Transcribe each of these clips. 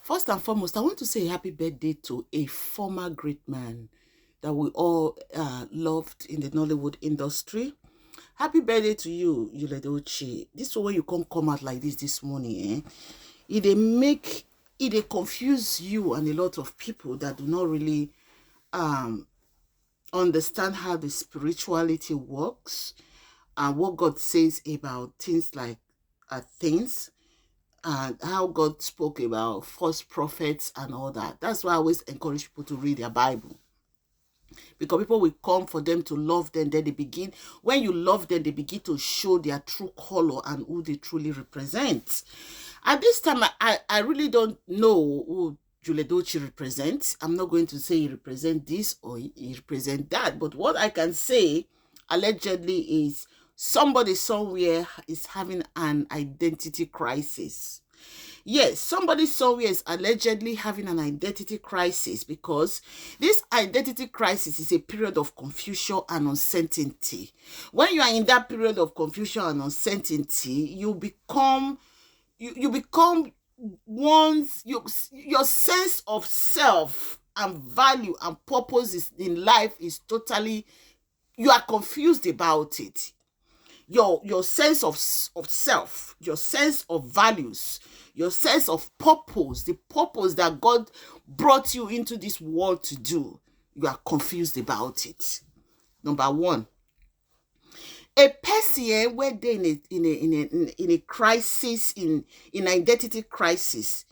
First and foremost, I want to say happy birthday to a former great man that we all loved in the Nollywood industry. Happy birthday to you, Yul-Edochie. This way you can't come out like this morning, eh? It confuse you and a lot of people that do not really um understand how the spirituality works and what God says about things like things and how God spoke about false prophets and all that. That's why I always encourage people to read their Bible. Because people will come for them to love them, then they begin, when you love them, they begin to show their true color and who they truly represent. At this time, I really don't know who Yul-Edochie represents. I'm not going to say he represents this or he represents that, but what I can say allegedly is somebody somewhere is having an identity crisis. Yes, somebody somewhere is allegedly having an identity crisis because this identity crisis is a period of confusion and uncertainty. When you are in that period of confusion and uncertainty, you become your sense of self and value and purpose in life is totally, you are confused about it. Your sense of self, your sense of values, your sense of purpose, the purpose that God brought you into this world to do, you are confused about it. Number one, a person where they in a crisis, in identity crisis,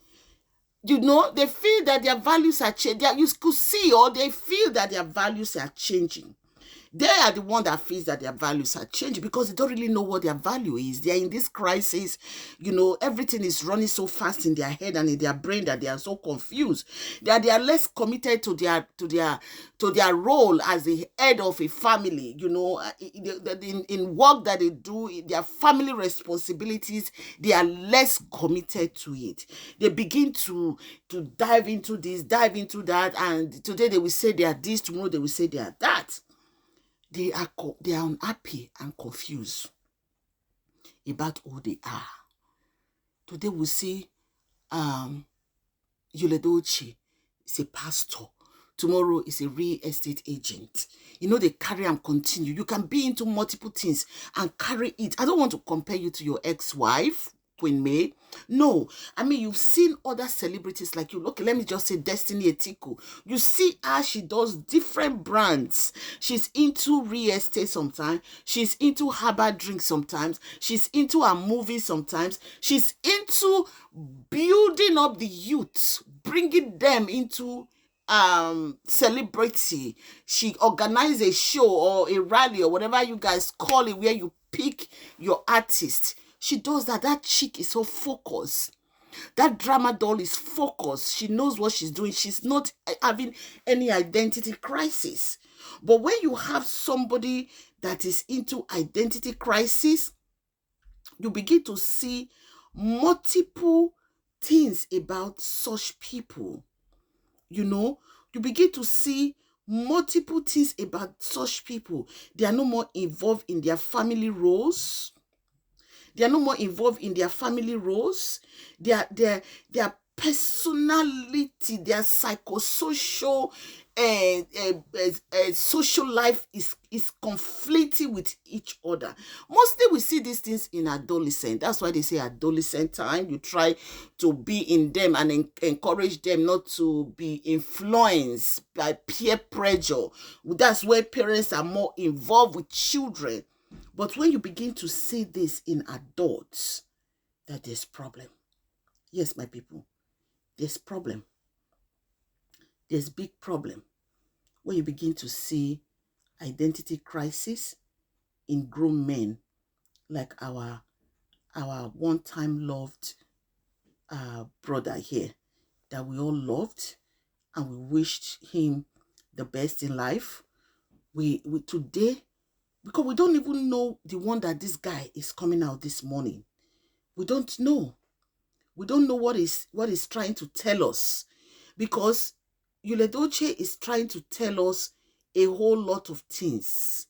you know, they feel that their values are changing. You could see, or they feel that their values are changing. They are the one that feels that their values are changing because they don't really know what their value is. They are in this crisis. You know, everything is running so fast in their head and in their brain that they are so confused. They are less committed to their role as the head of a family. You know, in work that they do, in their family responsibilities, they are less committed to it. They begin to dive into this, dive into that, and today they will say they are this, tomorrow they will say they are that. They are unhappy and confused about who they are. Today we see Yul-Edochie is a pastor. Tomorrow is a real estate agent. You know, they carry and continue. You can be into multiple things and carry it. I don't want to compare you to your ex-wife, Queen May. No, I mean, you've seen other celebrities like you. Look, let me just say Destiny Etiko. You see how she does different brands. She's into real estate sometimes. She's into herbal drinks sometimes. She's into her movies sometimes. She's into building up the youth, bringing them into celebrity. She organized a show or a rally or whatever you guys call it, where you pick your artist. She does that. That chick is so focused. That drama doll is focused. She knows what she's doing. She's not having any identity crisis. But when you have somebody that is into identity crisis, you begin to see multiple things about such people. You know, you begin to see multiple things about such people. They are no more involved in their family roles. They are no more involved in their family roles. Their personality, their psychosocial social life is conflicting with each other. Mostly we see these things in adolescent. That's why they say adolescent time. You try to be in them and encourage them not to be influenced by peer pressure. That's where parents are more involved with children. But when you begin to see this in adults, that there's problem. Yes, my people, there's problem. There's big problem when you begin to see identity crisis in grown men like our one-time loved brother here that we all loved and we wished him the best in life. We today, because we don't even know the one that this guy is coming out this morning. We don't know. We don't know what is trying to tell us, because Yul-Edochie is trying to tell us a whole lot of things.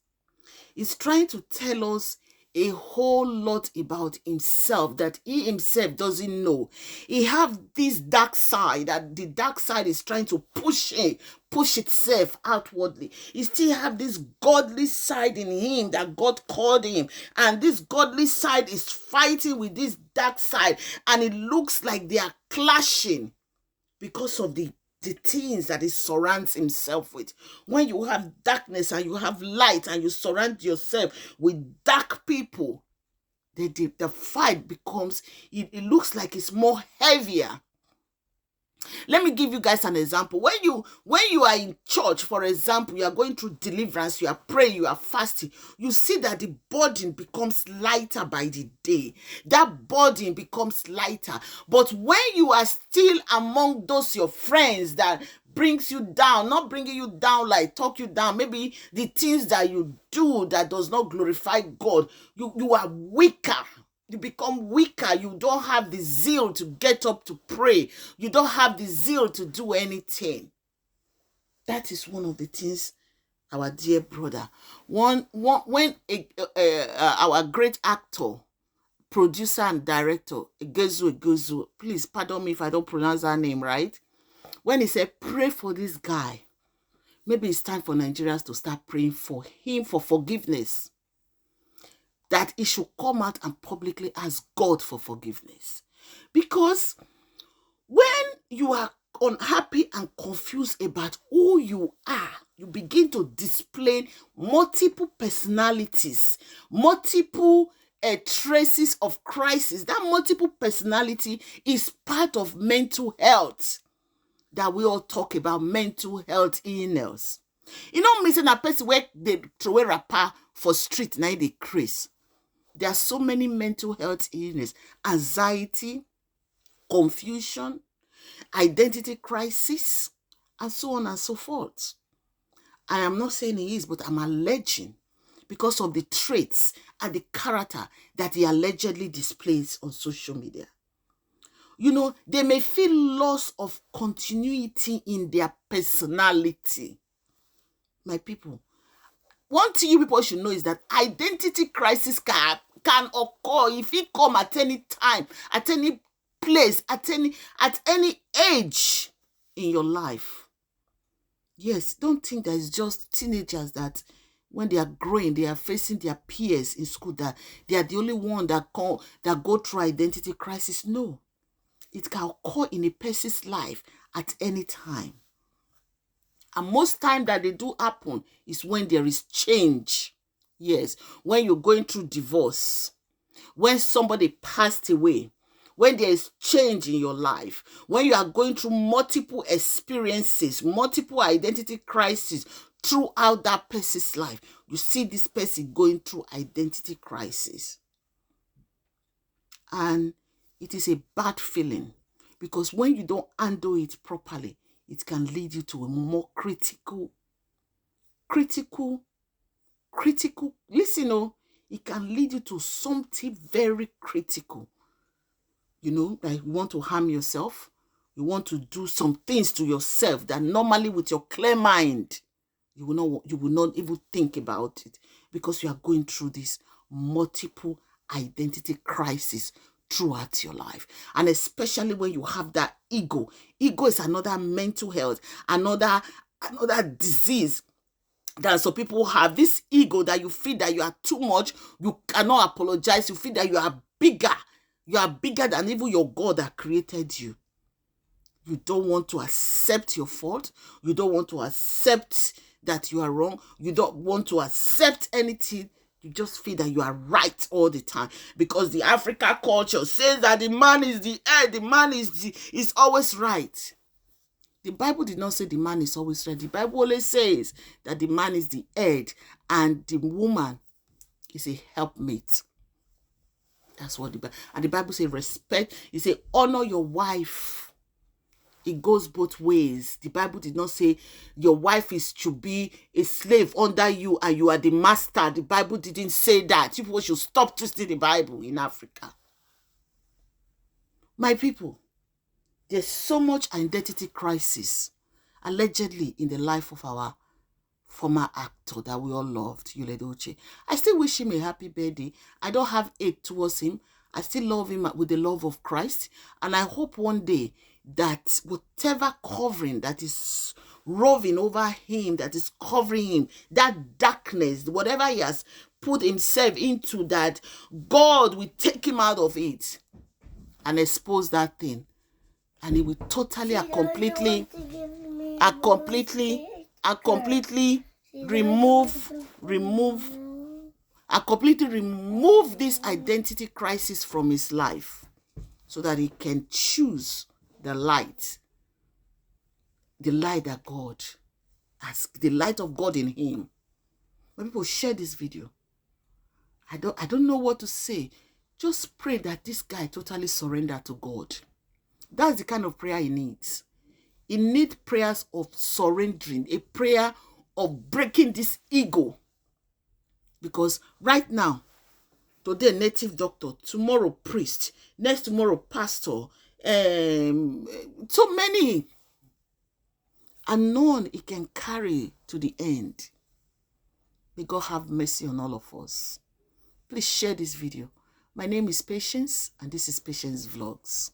He's trying to tell us a whole lot about himself that he himself doesn't know. He have this dark side, that the dark side is trying to push itself outwardly. He still have this godly side in him that God called him, and this godly side is fighting with this dark side, and it looks like they are clashing because of the things that he surrounds himself with. When you have darkness and you have light and you surround yourself with dark people, the fight becomes, it looks like it's more heavier. Let me give you guys an example. When you are in church, for example, you are going through deliverance, you are praying, you are fasting, you see that the burden becomes lighter by the day. That burden becomes lighter. But when you are still among those your friends that brings you down, not bringing you down like talk you down, maybe the things that you do that does not glorify God, you are weaker. You become weaker. You don't have the zeal to get up to pray. You don't have the zeal to do anything. That is one of the things, our dear brother. When our great actor, producer and director, Yul-Edochie, please pardon me if I don't pronounce that name right, when he said, pray for this guy, maybe it's time for Nigerians to start praying for him for forgiveness. That he should come out and publicly ask God for forgiveness. Because when you are unhappy and confused about who you are, you begin to display multiple personalities, multiple traces of crisis. That multiple personality is part of mental health that we all talk about, mental health illness. You know, missing a person where they throw a rapper for street, now they craze. There are so many mental health illness, anxiety, confusion, identity crisis, and so on and so forth. I am not saying he is, but I'm alleging because of the traits and the character that he allegedly displays on social media. You know, they may feel loss of continuity in their personality. My people, one thing you people should know is that identity crisis can occur if it come at any time, at any place, at any age in your life. Yes, don't think that it's just teenagers that when they are growing, they are facing their peers in school, that they are the only one that go through identity crisis. No, it can occur in a person's life at any time. And most time that they do happen is when there is change. Yes, when you're going through divorce, when somebody passed away, when there is change in your life, when you are going through multiple experiences, multiple identity crises throughout that person's life, you see this person going through identity crisis. And it is a bad feeling because when you don't handle it properly, it can lead you to a more critical, listen, it can lead you to something very critical. You know, like you want to harm yourself. You want to do some things to yourself that normally with your clear mind, you will not even think about it because you are going through this multiple identity crisis throughout your life. And especially when you have that ego. Ego is another mental health, another disease that some people have. This ego that you feel that you are too much, you cannot apologize, you feel that you are bigger. You are bigger than even your God that created you. You don't want to accept your fault. You don't want to accept that you are wrong. You don't want to accept anything. You just feel that you are right all the time because the African culture says that the man is the head, the man is always right. The Bible did not say the man is always right. The Bible only says that the man is the head and the woman is a helpmate. That's what the Bible says respect. It says honor your wife. It goes both ways. The Bible did not say your wife should be a slave under you and you are the master. The Bible didn't say that. People should stop twisting the Bible in Africa. My people, there's so much identity crisis allegedly in the life of our former actor that we all loved, Yul-Edochie. I still wish him a happy birthday. I don't have hate towards him. I still love him with the love of Christ. And I hope one day that whatever covering that is roving over him, that is covering him, that darkness, whatever he has put himself into, that God will take him out of it and expose that thing. And he will totally and completely remove this identity crisis from his life, so that he can choose the light that God has, the light of God in him. When people share this video, I don't know what to say. Just pray that this guy totally surrender to God. That's the kind of prayer he needs. He needs prayers of surrendering, a prayer of breaking this ego. Because right now, today native doctor, tomorrow priest, next tomorrow pastor, so many, and none he can carry to the end. May God have mercy on all of us. Please share this video. My name is Patience, and this is Patience Vlogs.